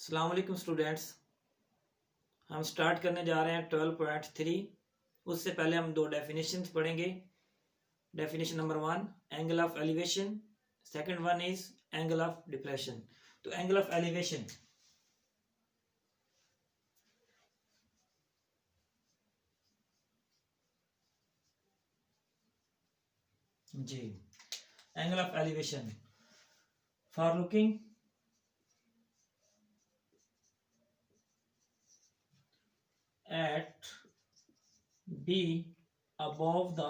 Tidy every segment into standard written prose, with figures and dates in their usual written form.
अस्सलाम वालेकुम स्टूडेंट्स। हम स्टार्ट करने जा रहे हैं 12.3। उससे पहले हम दो डेफिनेशंस पढ़ेंगे। Definition number 1 angle of elevation, second one is angle of depression. तो एंगल ऑफ एलिवेशन, जी, angle of elevation for looking at B above the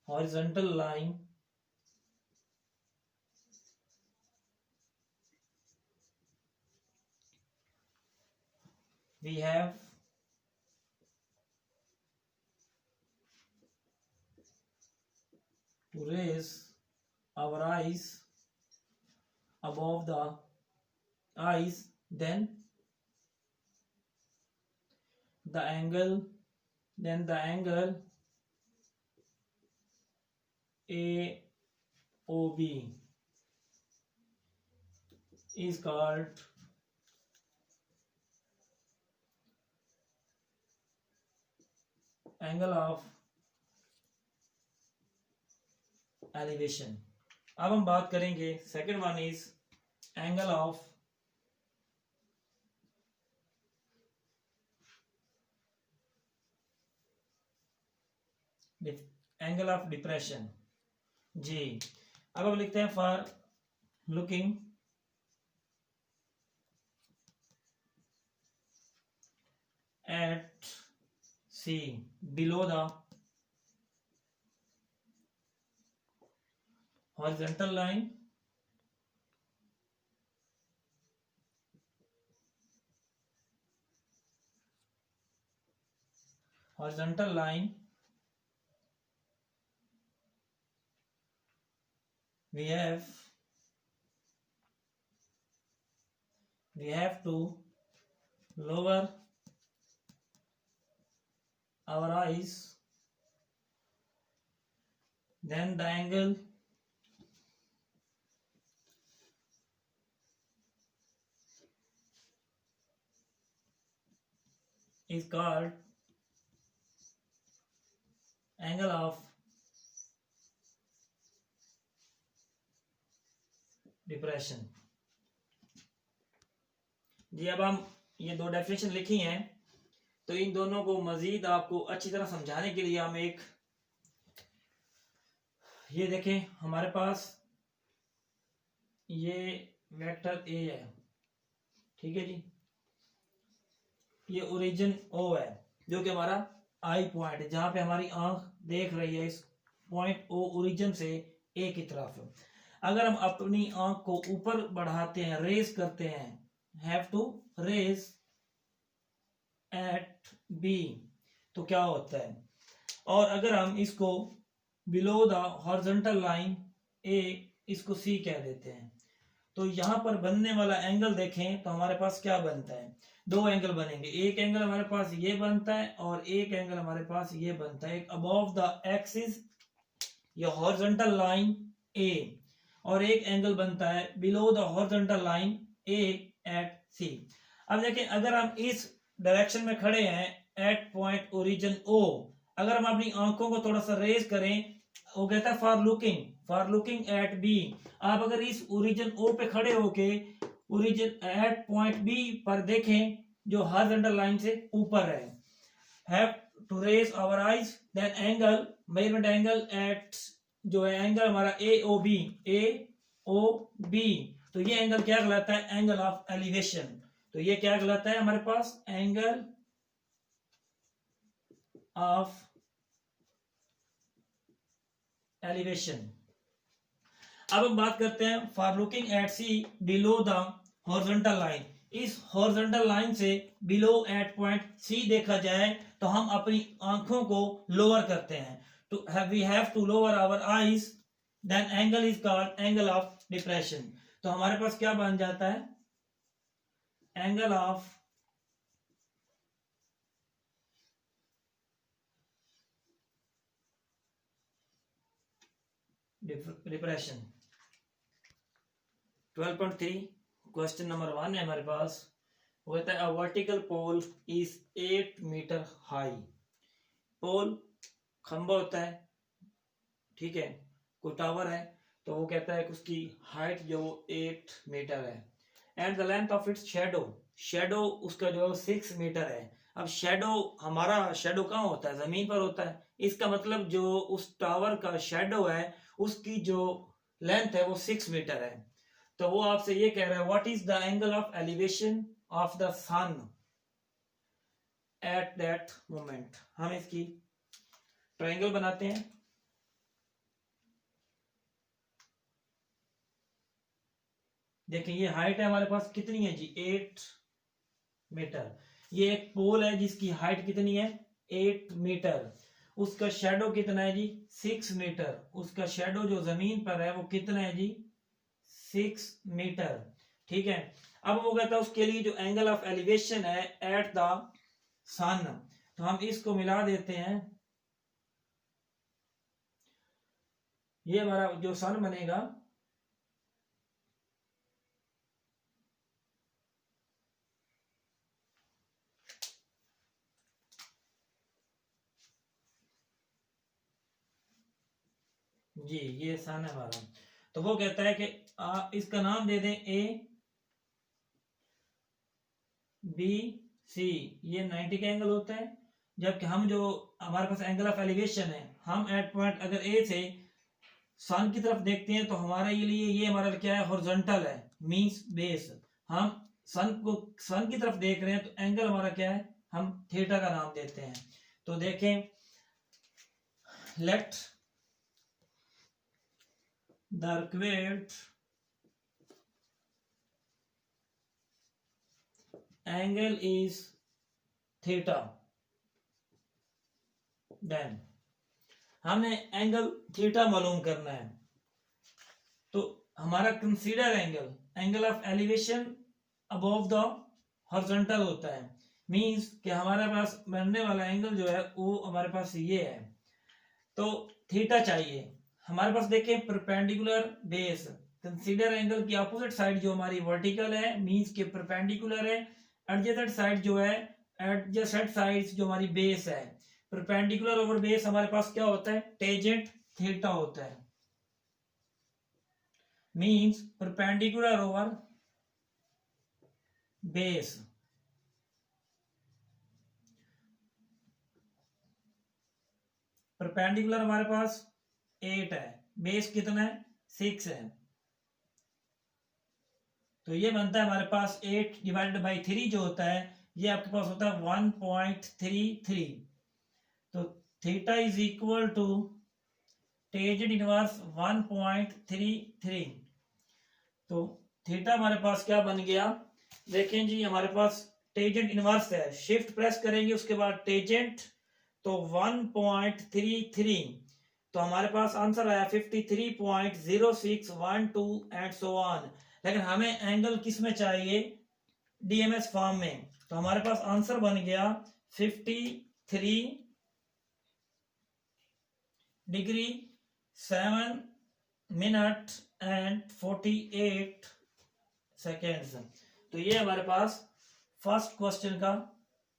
horizontal line we have to raise our eyes above the eyes, then the angle AOB is called angle of elevation। अब हम बात करेंगे second one is angle of depression. जी, अब हम लिखते हैं for looking at C below the horizontal line we have to lower our eyes, then the angle is called angle of depression. जी, अब हम ये दो डेफिनेशन लिखी हैं, तो इन दोनों को मजीद आपको अच्छी तरह समझाने के लिए हम एक ये देखें, हमारे पास ये वेक्टर ए है, ठीक है जी, ये ओरिजिन ओ है जो कि हमारा आई पॉइंट है, जहां पे हमारी आंख देख रही है इस पॉइंट ओ ओरिजिन से ए की तरफ। अगर हम अपनी आंख को ऊपर बढ़ाते हैं, रेज करते हैं, have to raise at B, तो क्या होता है, और अगर हम इसको below the horizontal line A, इसको सी कह देते हैं, तो यहां पर बनने वाला एंगल देखें तो हमारे पास क्या बनता है, दो एंगल बनेंगे। एक एंगल हमारे पास ये बनता है और एक एंगल हमारे पास ये बनता है, एक अबव द एक्सिस या हॉरिजॉन्टल लाइन ए, और एक एंगल बनता है below the horizontal line A at C. अब देखें, अगर हम इस डायरेक्शन में खड़े हैं एट पॉइंट ओरिजिन ओ, अगर हम अपनी आंखों को थोड़ा सा रेज करें, वो कहता है फॉर लुकिंग एट बी, आप अगर इस ओरिजिन ओ पे खड़े होके ओरिजिन एट पॉइंट बी पर देखें जो हॉरिजॉन्टल लाइन से ऊपर है, have to raise our eyes, then angle measurement angle at जो है एंगल हमारा ए ओ बी, तो ये एंगल क्या कहलाता है, एंगल ऑफ एलिवेशन। तो ये क्या कहलाता है हमारे पास, एंगल ऑफ एलिवेशन। अब हम बात करते हैं for looking at C below the horizontal line. इस हॉरिजॉन्टल लाइन से बिलो एट पॉइंट सी देखा जाए तो हम अपनी आंखों को लोअर करते हैं, तो we have to lower our eyes, then angle is called angle of depression. तो हमारे पास क्या बन जाता है, angle of depression. 12.3 question number 1 है हमारे पास, वो कहता है a vertical pole is 8 meter high. Pole खंबा होता है, ठीक है, कोई टावर है, तो वो कहता है कि उसकी हाइट जो 8 मीटर है। And the length of its shadow, shadow उसका जो 6 मीटर है। अब शेडो, हमारा शेडो कहाँ होता है? जमीन पर होता है। इसका मतलब जो उस टावर का शेडो है उसकी जो लेंथ है वो 6 मीटर है। तो वो आपसे ये कह रहा है what is the angle of elevation of the sun at that moment. हम इसकी ट्रायंगल बनाते हैं। देखिए ये हाइट है हमारे पास कितनी है जी? 8 मीटर। ये एक पोल है जिसकी हाइट कितनी है? 8 मीटर। उसका शेडो कितना है जी? 6 मीटर। उसका शेडो जो जमीन पर है वो कितना है जी? 6 मीटर। ठीक है। अब वो कहता है उसके लिए जो एंगल ऑफ एलिवेशन है एट द सन, तो हम इसको मिला देते हैं। ये हमारा जो सन बनेगा जी, ये सन है हमारा। तो वो कहता है कि इसका नाम दे दें ए बी सी। ये 90 का एंगल होता है। जबकि हम जो हमारे पास एंगल ऑफ एलिवेशन है, हम एट पॉइंट अगर ए से सन की तरफ देखते हैं तो हमारे लिए ये हमारा क्या है? हॉरिजॉन्टल है, मींस बेस। हम सन की तरफ देख रहे हैं तो एंगल हमारा क्या है? हम थीटा का नाम देते हैं। तो देखें, let the required angle is theta, then हमें एंगल थीटा मालूम करना है। तो हमारा consider angle of elevation above the horizontal होता है। मींस कि हमारे पास बनने वाला एंगल जो है वो हमारे पास ये है, तो थीटा चाहिए हमारे पास। देखें परपेंडिकुलर बेस, कंसीडर एंगल की अपोजिट साइड जो हमारी वर्टिकल है मींस के परपेंडिकुलर है। एडजेसेंट साइड जो है, एडजेसेंट साइड जो हमारी बेस है, परपेंडिकुलर ओवर बेस हमारे पास क्या होता है? टेंजेंट थीटा होता है। Means perpendicular over base. Perpendicular हमारे पास 8 है, बेस कितना है? 6 है। तो ये बनता है हमारे पास 8 डिवाइडेड बाई 3 जो होता है, ये आपके पास होता है 1.33। तो theta is equal to tangent inverse 1.33। तो थीटा हमारे पास क्या बन गया? देखें जी, हमारे पास टेंजेंट इनवर्स है, शिफ्ट प्रेस करेंगे उसके बाद टेंजेंट, तो 1.33। तो हमारे पास आंसर आया 53.0612 एंड सो ऑन। लेकिन हमें एंगल किस में चाहिए? डीएमएस फॉर्म में। तो हमारे पास आंसर बन गया 53 डिग्री 7 मिनट एंड 48 सेकेंड्स। तो ये हमारे पास फर्स्ट क्वेश्चन का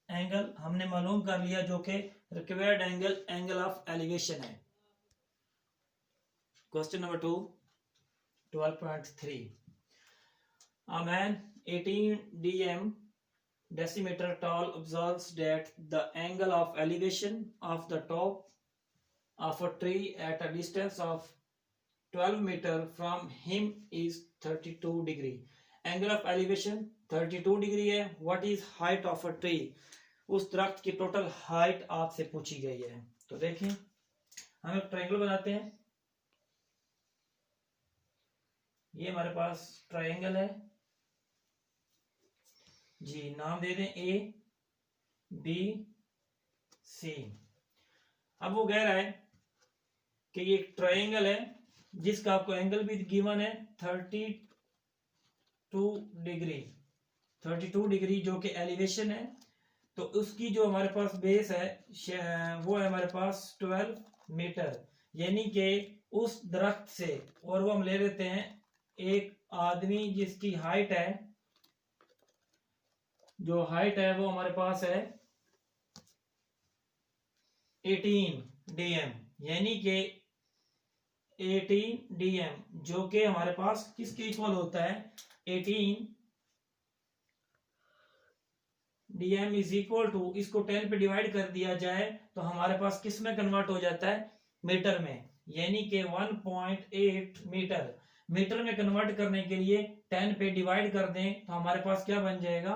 एंगल हमने मालूम कर लिया, जो कि रिक्वायर्ड एंगल ऑफ एलिवेशन है। Question number 2, 12.3। A man 18 dm decimeter tall observes that the angle of elevation of the top of a tree at a distance of 12 meter from him is 32 degree. Angle of elevation 32 degree है। What is height of a tree? उस दरख्त की total height आपसे पूछी गई है। तो देखें, हम एक ट्रायंगल बनाते हैं। ये हमारे पास ट्रायंगल है जी, नाम दे दें ए बी सी। अब वो कह रहा है कि ये एक ट्रायंगल है जिसका आपको एंगल भी गिवन है 32 डिग्री। 32 डिग्री जो कि एलिवेशन है। तो उसकी जो हमारे पास बेस है वो है हमारे पास 12 मीटर, यानी कि उस दरख्त से, और वो हम ले लेते हैं एक आदमी जिसकी हाइट है, जो हाइट है वो हमारे पास है 18 DM, यानी कि 18 DM, जो कि हमारे पास किसके इक्वल होता है, 18 DM इज इक्वल टू, इसको 10 पे डिवाइड कर दिया जाए तो हमारे पास किस में कन्वर्ट हो जाता है, मीटर में, यानी कि 1.8 मीटर। मीटर में कन्वर्ट करने के लिए 10 पे डिवाइड कर दें तो हमारे पास क्या बन जाएगा,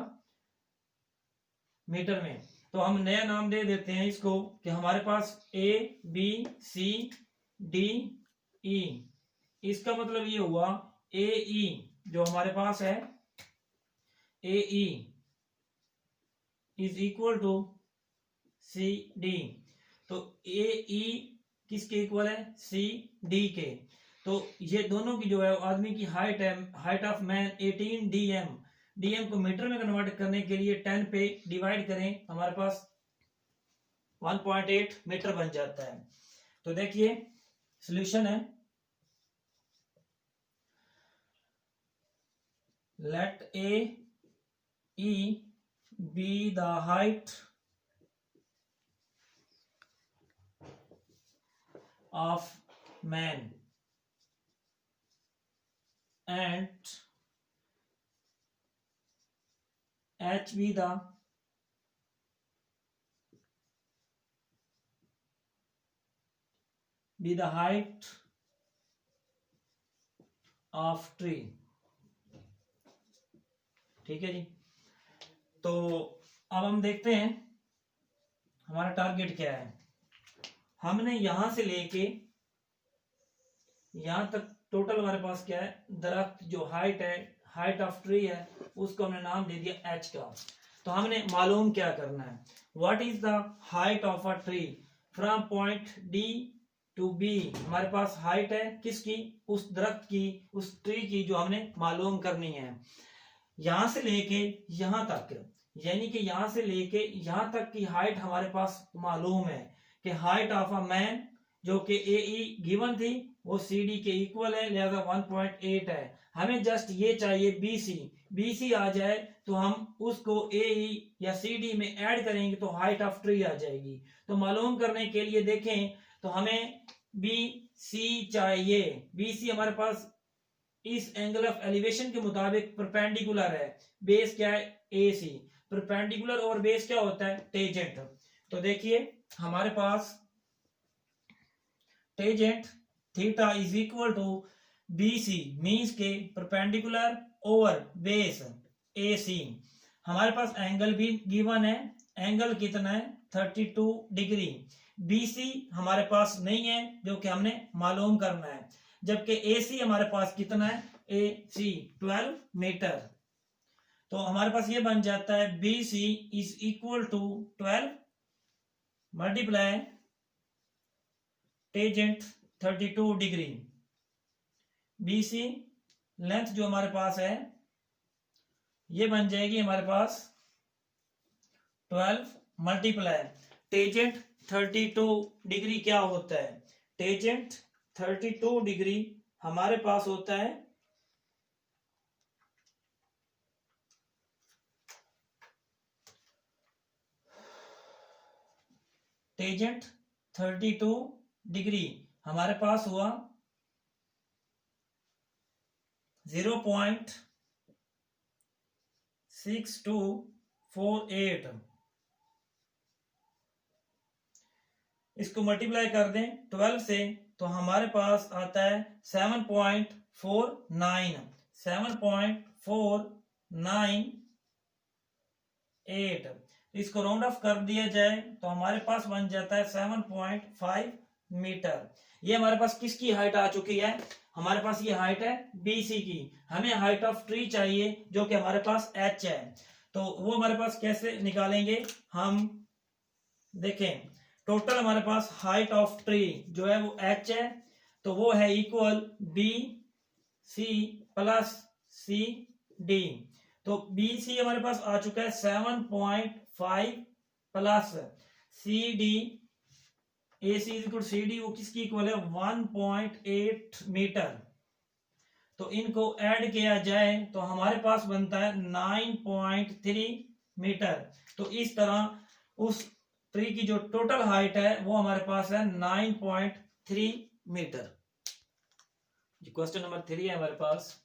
मीटर में। तो हम नया नाम दे देते हैं इसको कि हमारे पास ABCDE, इसका मतलब ये हुआ AE जो हमारे पास है, AE is equal to CD। तो AE किसके इक्वल है, CD के। तो ये दोनों की जो है आदमी की हाइट है, height of man 18 DM, DM को मीटर में कन्वर्ट करने के लिए 10 पे डिवाइड करें, हमारे पास 1.8 मीटर बन जाता है। तो देखिए सॉल्यूशन है, late AE be the height of man and H be the height of tree। ठीक है जी। तो अब हम देखते हैं हमारा टारगेट क्या है। हमने यहां से लेके यहां तक टोटल हमारे पास क्या है, दरख्त जो हाइट है, हाइट ऑफ ट्री है, उसको हमने नाम दे दिया H का। तो हमने मालूम क्या करना है, what is the height of a tree from point D to B। हमारे पास हाइट है किसकी, उस दरख्त की, उस ट्री की जो हमने मालूम करनी है। यहां से लेके यहां तक, यानी कि यहां से लेके यहां तक की हाइट हमारे पास मालूम है कि हाइट ऑफ अ मैन जो कि AE गिवन थी वो CD के इक्वल है, लिहाजा 1.8 है। हमें जस्ट ये चाहिए BC आ जाए तो हम उसको AE या CD में ऐड करेंगे तो हाइट ऑफ ट्री आ जाएगी। तो मालूम करने के लिए देखें तो हमें BC चाहिए। BC हमारे पास इस एंगल ऑफ एलिवेशन के मुताबिक परपेंडिकुलर है, बेस क्या है AC, परपेंडिकुलर और बेस क्या होता है, टेंजेंट। तो देखिए हमारे पास tangent theta is equal to BC means के परपेंडिकुलर ओवर बेस AC। हमारे पास एंगल भी गिवन है, एंगल कितना है 32 डिग्री। BC हमारे पास नहीं है जो कि हमने मालूम करना है, जबकि AC हमारे पास कितना है, AC 12 मीटर। तो हमारे पास ये बन जाता है BC is equal to 12 multiply tangent 32 degree. BC length जो हमारे पास है ये बन जाएगी हमारे पास 12 मल्टीप्लाई टेंजेंट 32 डिग्री। क्या होता है, टेंजेंट 32 डिग्री हमारे पास होता है टेंजेंट 32 डिग्री हमारे पास हुआ 0.6248। इसको मल्टीप्लाई कर दें 12 से तो हमारे पास आता है 7.48। इसको राउंड ऑफ कर दिया जाए तो हमारे पास बन जाता है 7.5 मीटर। ये हमारे पास किसकी हाइट आ चुकी है, हमारे पास ये हाइट है BC की। हमें हाइट ऑफ ट्री चाहिए जो कि हमारे पास H है। तो वो हमारे पास कैसे निकालेंगे, हम देखें टोटल हमारे पास हाइट ऑफ ट्री जो है वो H है, तो वो है इक्वल BC प्लस CD। तो BC हमारे पास आ चुका है 7.5 plus CD, AC is equal CD वो किसकी इक्वल है 1.8 मीटर। तो इनको ऐड किया जाए तो हमारे पास बनता है 9.3 मीटर। तो इस तरह उस ट्री की जो टोटल हाइट है वो हमारे पास है 9.3 मीटर। क्वेश्चन नंबर 3 है हमारे पास,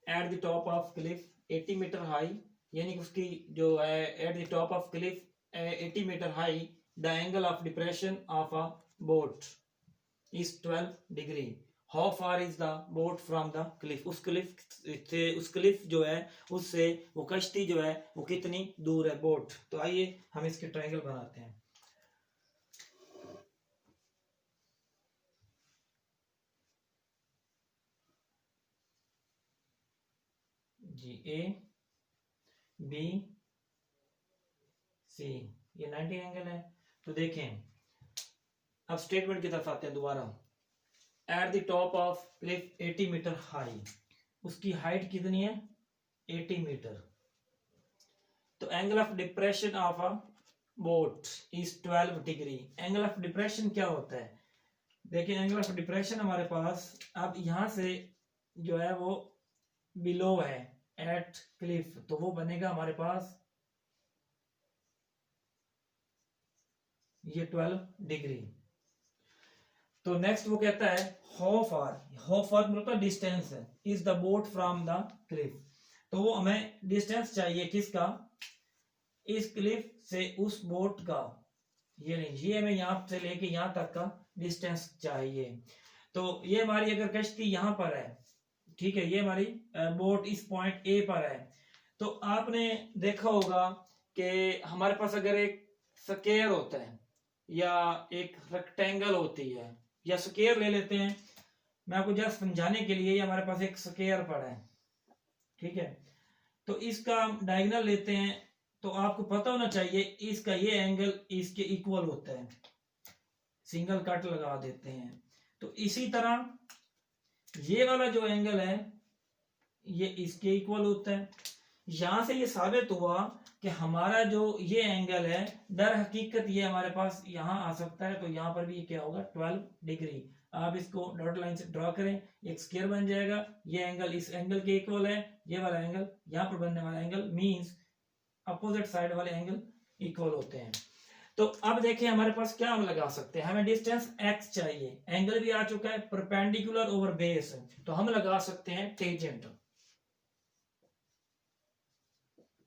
at the top of cliff 80 metre high, यानी कि उसकी जो है at the top of cliff 80 metre high, the angle of depression of a boat is 12 degree. How far is the boat from the cliff, उस cliff जो है उससे वो कश्ती जो है वो कितनी दूर है बोट। तो आइए हम इसके ट्रायंगल बनाते हैं। जी ए बी सी, ये 90 एंगल है। तो देखें अब स्टेटमेंट की तरफ आते हैं दोबारा। At the top of cliff 80 metre high, उसकी हाइट कितनी है 80 मीटर। तो angle of depression of a boat is 12 degree. Angle of depression क्या होता है, देखिए एंगल ऑफ डिप्रेशन हमारे पास अब यहां से जो है वो बिलो है एट क्लिफ, तो वो बनेगा हमारे पास ये 12 डिग्री। तो नेक्स्ट वो कहता है हाउ फार मतलब डिस्टेंस है, is the boat from the Cliff. तो वो हमें डिस्टेंस चाहिए किसका, इस क्लिफ से उस बोट का, ये हमें यहां से लेके यहां तक का डिस्टेंस चाहिए। तो ये हमारी अगर कश्ती यहां पर है, ठीक है, ये हमारी बोट इस पॉइंट ए पर है। तो आपने देखा होगा कि हमारे पास अगर एक स्क्वायर होता है या एक रेक्टेंगल होती है, या स्क्वायर ले लेते हैं, मैं आपको जस्ट समझाने के लिए, हमारे पास एक स्क्वायर पड़ा है, ठीक है, तो इसका डायगोनल लेते हैं। तो आपको पता होना चाहिए इसका ये एंगल इसके इक्वल होता है, सिंगल कट लगा देते हैं। तो इसी तरह ये वाला जो एंगल है ये इसके इक्वल होता है। यहां से ये साबित हुआ कि हमारा जो ये एंगल है दर हकीकत ये हमारे पास यहां आ सकता है। तो यहां पर भी ये क्या होगा 12 डिग्री। आप इसको डॉट लाइन से ड्रॉ करें, एक स्क्वायर बन जाएगा, ये एंगल इस एंगल के इक्वल है, ये वाला एंगल यहां पर बनने वाला एंगल मींस अपोजिट साइड वाले एंगल इक्वल होते हैं। तो अब देखिए हमारे पास क्या हम लगा सकते हैं, हमें डिस्टेंस x चाहिए, एंगल भी आ चुका है, परपेंडिकुलर ओवर बेस, तो हम लगा सकते हैं टेंजेंट।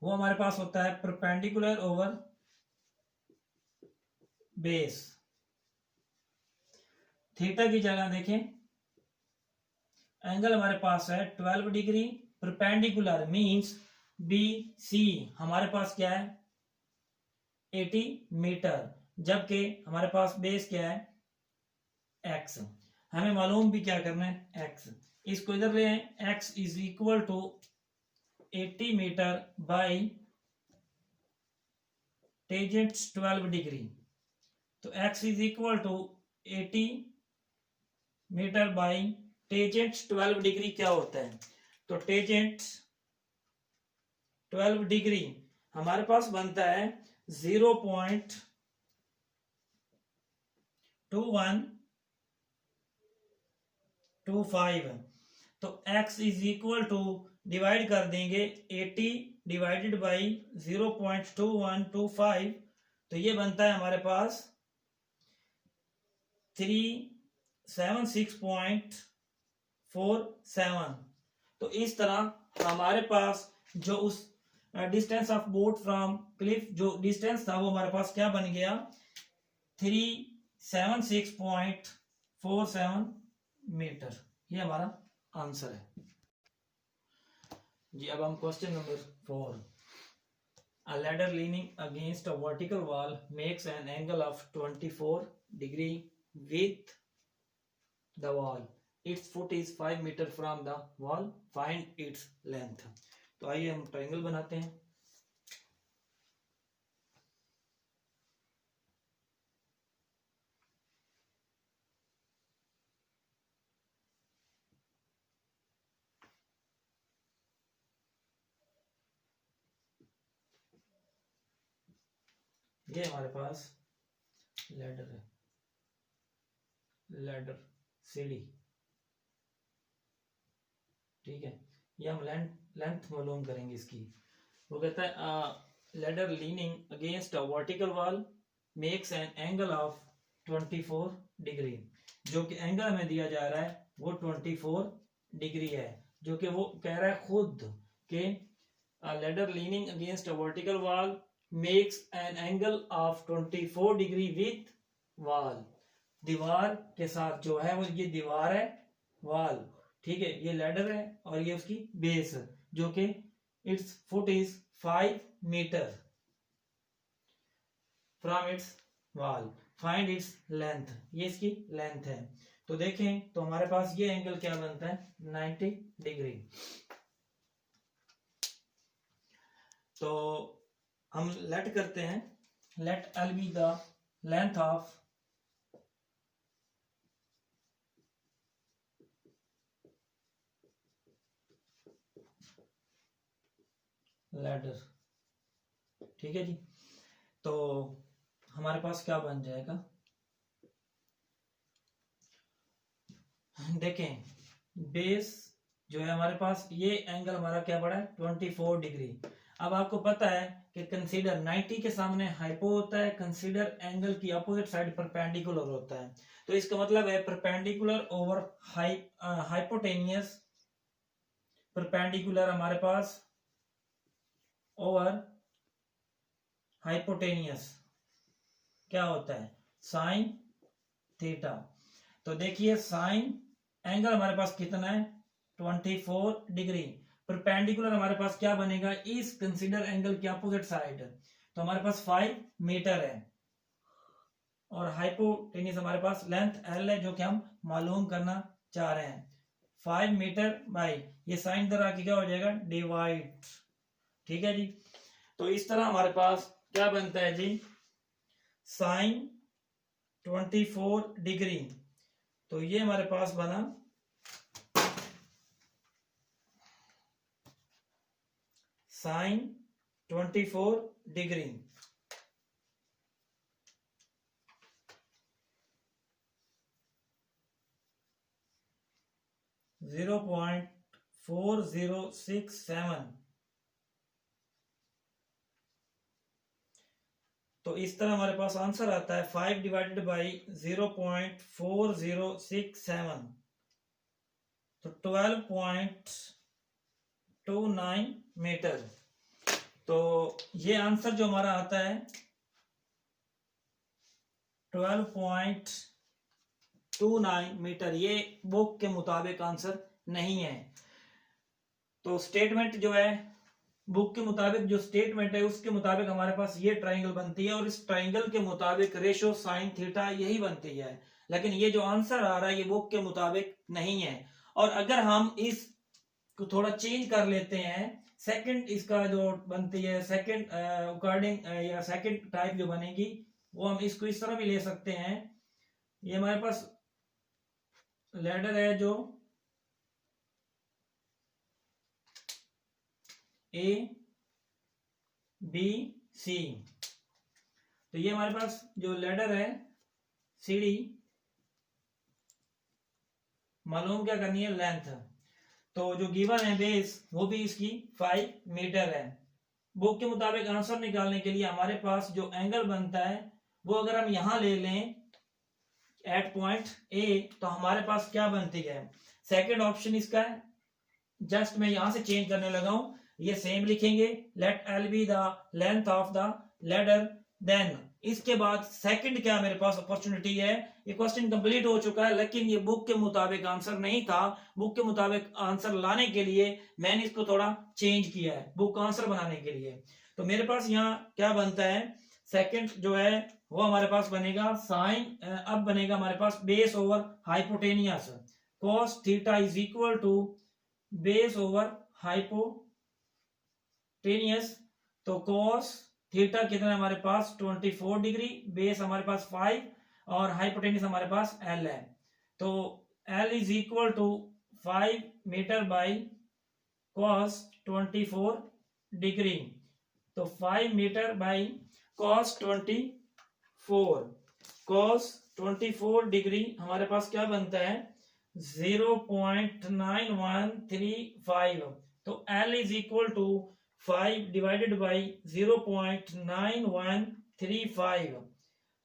वो हमारे पास होता है परपेंडिकुलर ओवर बेस। थीटा की जगह देखें, एंगल हमारे पास है 12 degree, perpendicular means B C हमारे पास क्या है 80 मीटर, जबकि हमारे पास बेस क्या है x। हमें मालूम भी क्या करना है x, इसको इधर ले आए, x is equal to 80 metre by tangent 12 degree. तो x is equal to 80 metre by tangent 12 degree क्या होता है, तो टेंजेंट 12 डिग्री हमारे पास बनता है 0.2125। तो x is equal to divide कर देंगे 80 डिवाइडेड बाई 0.2125, तो ये बनता है हमारे पास 376.47। तो इस तरह हमारे पास जो उस distance of boat from Cliff जो डिस्टेंस था वो हमारे पास क्या बन गया 376.47 मीटर। ये हमारा आंसर है जी। अब हम question number 4, a ladder leaning against a vertical wall makes an angle of 24 degree with the wall. Its foot is 5 meter from the wall. Find its length. तो आइए हम ट्रायंगल बनाते हैं। ये हमारे पास लैडर है, लैडर सीढ़ी। ठीक है, ये हम लेंथ मालूम करेंगे इसकी। वो कहता है ladder leaning against a vertical wall makes an angle of 24 degree. जो कि एंगल हमें दिया जा रहा है वो 24 डिग्री है, जो कि वो कह रहा है खुद के ladder leaning against a vertical wall makes an angle of 24 degree with wall. दीवार के साथ जो है वो ये दीवार है वॉल, ठीक है, ये लैडर है और ये उसकी बेस जो कि its foot is 5 metre from its wall, find its length, ये इसकी लेंथ है। तो देखें तो हमारे पास ये एंगल क्या बनता है 90 डिग्री। तो हम लेट करते हैं, let L be the length of ladder, ठीक है जी। तो हमारे पास क्या बन जाएगा, देखें बेस जो है हमारे पास, ये एंगल हमारा क्या पड़ा है 24 डिग्री। अब आपको पता है कि कंसीडर 90 के सामने हाइपो होता है, कंसीडर एंगल की अपोजिट साइड परपेंडिकुलर होता है। तो इसका मतलब है परपेंडिकुलर ओवर हाइपोटेनियस, परपेंडिकुलर हमारे पास ओवर हाइपोटेनियस क्या होता है साइन थीटा। तो देखिए साइन एंगल हमारे पास कितना है 24 डिग्री, परपेंडिकुलर हमारे पास क्या बनेगा इस कंसीडर एंगल की अपोजिट साइड, तो हमारे पास 5 मीटर है और हाइपोटेनियस हमारे पास लेंथ एल है जो कि हम मालूम करना चाह रहे हैं। 5 मीटर बाई ये साइन इधर आके क्या हो जाएगा डिवाइड, ठीक है जी। तो इस तरह हमारे पास क्या बनता है जी साइन 24 डिग्री। तो ये हमारे पास बना साइन 24 डिग्री। जीरो 0.4067। तो इस तरह हमारे पास आंसर आता है 5 डिवाइडेड बाई 0.4067, तो 12.29 मीटर। तो ये आंसर जो हमारा आता है 12.29 मीटर, ये बुक के मुताबिक आंसर नहीं है। तो स्टेटमेंट जो है बुक के मुताबिक, जो स्टेटमेंट है उसके मुताबिक हमारे पास ये ट्राइंगल बनती है और इस ट्राइंगल के मुताबिक रेशो साइन थीटा यही बनती है। लेकिन ये जो आंसर आ रहा है ये बुक के मुताबिक नहीं है। और अगर हम इस को थोड़ा चेंज कर लेते हैं, सेकंड इसका जो बनती है सेकंड अकॉर्डिंग या सेकंड टाइप जो बनेगी वो हम इसको इस तरह भी ले सकते हैं। ये हमारे पास लैडर है जो ए बी सी, तो ये हमारे पास जो लैडर है सीढ़ी मालूम क्या करनी है लेंथ। तो जो गिवन है बेस वो भी इसकी 5 मीटर है। बुक के मुताबिक आंसर निकालने के लिए हमारे पास जो एंगल बनता है वो अगर हम यहां ले लें एट पॉइंट ए, तो हमारे पास क्या बनती है सेकंड ऑप्शन इसका है। जस्ट मैं यहां से चेंज करने लगा हूं, ये सेम लिखेंगे let L be the length of the ladder. Then इसके बाद सेकंड क्या मेरे पास अपॉर्चुनिटी है, ये क्वेश्चन कंप्लीट हो चुका है लेकिन ये बुक के मुताबिक आंसर नहीं था। बुक के मुताबिक आंसर लाने के लिए मैंने इसको थोड़ा चेंज किया है बुक आंसर बनाने के लिए। तो मेरे पास यहाँ क्या बनता है सेकंड जो है वो हमारे पास बनेगा साइन, अब बनेगा हमारे पास base over hypotenuse, cos theta is equal to base over hypotenuse. तो cos थीटा कितना है हमारे पास 24 डिग्री, बेस हमारे पास 5 और हाइपोटेनियस हमारे पास L है। तो L is equal to 5 metre by cos 24 degree. तो 5 मीटर बाई cos 24 डिग्री हमारे पास क्या बनता है 0.9135, तो L is equal to 5 divided by 0.9135,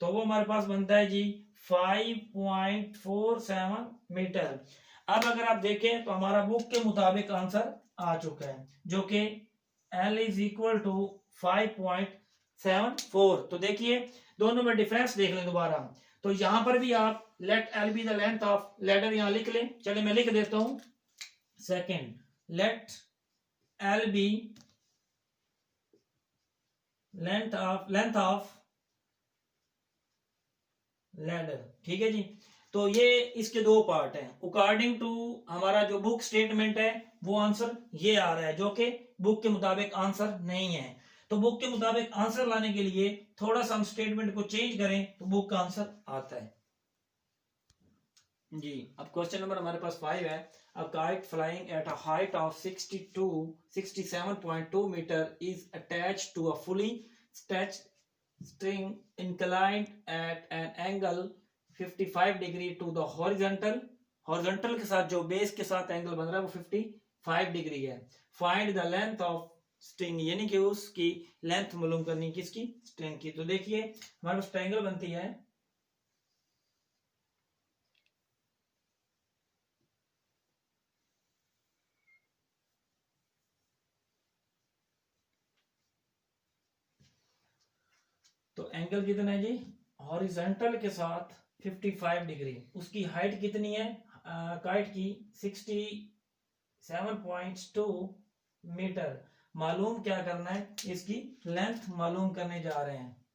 तो वो हमारे पास बनता है जी 5.47 मीटर। अब अगर आप देखें तो हमारा बुक के मुताबिक आंसर आ चुका है, जो कि L इज इक्वल टू 5.74। तो देखिए दोनों में डिफरेंस देख लें दोबारा। तो यहां पर भी आप let L be the length of ladder यहां लिख लें। चलिए मैं लिख देता हूं। Second, let L be length of ladder. ठीक है जी। तो ये इसके दो पार्ट हैं। अकॉर्डिंग टू हमारा जो बुक स्टेटमेंट है वो आंसर ये आ रहा है, जो कि बुक के मुताबिक आंसर नहीं है। तो बुक के मुताबिक आंसर लाने के लिए थोड़ा सा हम स्टेटमेंट को चेंज करें तो बुक का आंसर आता है जी। अब क्वेश्चन नंबर हमारे पास 5 है। A kite flying at a height of 67.2 metre is attached to a fully stretched string inclined at an angle 55 degree to the horizontal. Horizontal के साथ जो बेस के साथ एंगल बन रहा है वो 55 डिग्री है। Find the length of string, यानी कि उसकी लेंथ मालूम करनी किसकी, स्ट्रिंग की। तो देखिए हमारे पास ट्रायंगल बनती है, तो एंगल कितना है जी, हॉरिजॉन्टल के साथ 55 डिग्री। उसकी हाइट कितनी है काइट की, 67.2 मीटर। मालूम क्या करना है, इसकी लेंथ मालूम करने जा रहे हैं।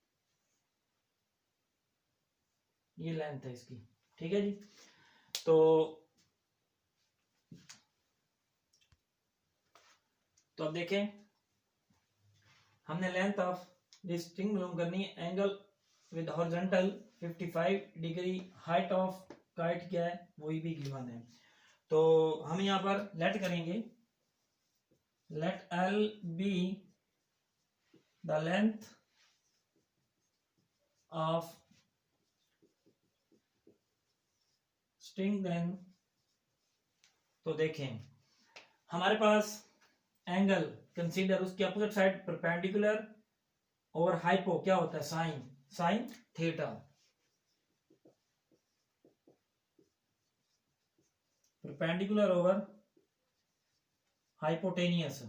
ये लेंथ है इसकी। ठीक है जी। तो अब देखें, हमने लेंथ ऑफ दिस स्ट्रिंग मालूम करनी है। Angle with horizontal 55 degree, height of kite क्या है वही भी गिवन है। तो हम यहां पर लेट करेंगे, let L be the length of string. Then तो देखें हमारे पास एंगल कंसीडर, उसकी अपोजिट साइड परपेंडिकुलर, और हाइपो क्या होता है, sine theta. Perpendicular over hypotenuse.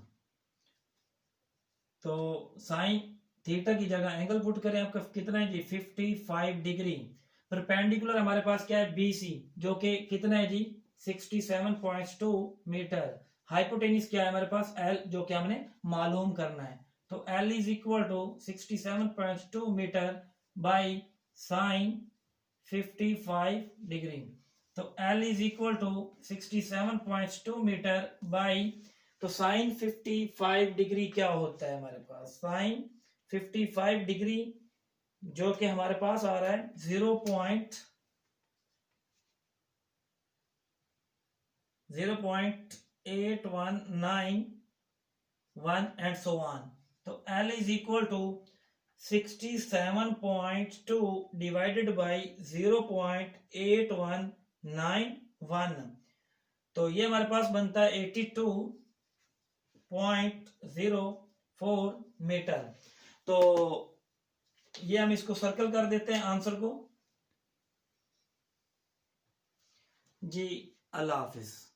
तो साइन थीटा की जगह एंगल पुट करें, आपका कितना है जी 55 डिग्री। परपेंडिकुलर हमारे पास क्या है BC, जो कि कितना है जी 67.2 मीटर। हाइपोटेनियस क्या है हमारे पास L, जो कि हमने मालूम करना है। तो L is equal to 67.2 metre by sine 55 degree. तो L is equal to 67.2 metre by, तो साइन 55 डिग्री क्या होता है हमारे पास, साइन 55 डिग्री जो कि हमारे पास आ रहा है 0.8191 एंड सो ऑन। तो L is equal to 67.2 divided by 0.8191, तो ये हमारे पास बनता है 82.04 मीटर। तो ये हम इसको सर्कल कर देते हैं आंसर को जी। अल्लाह हाफिज।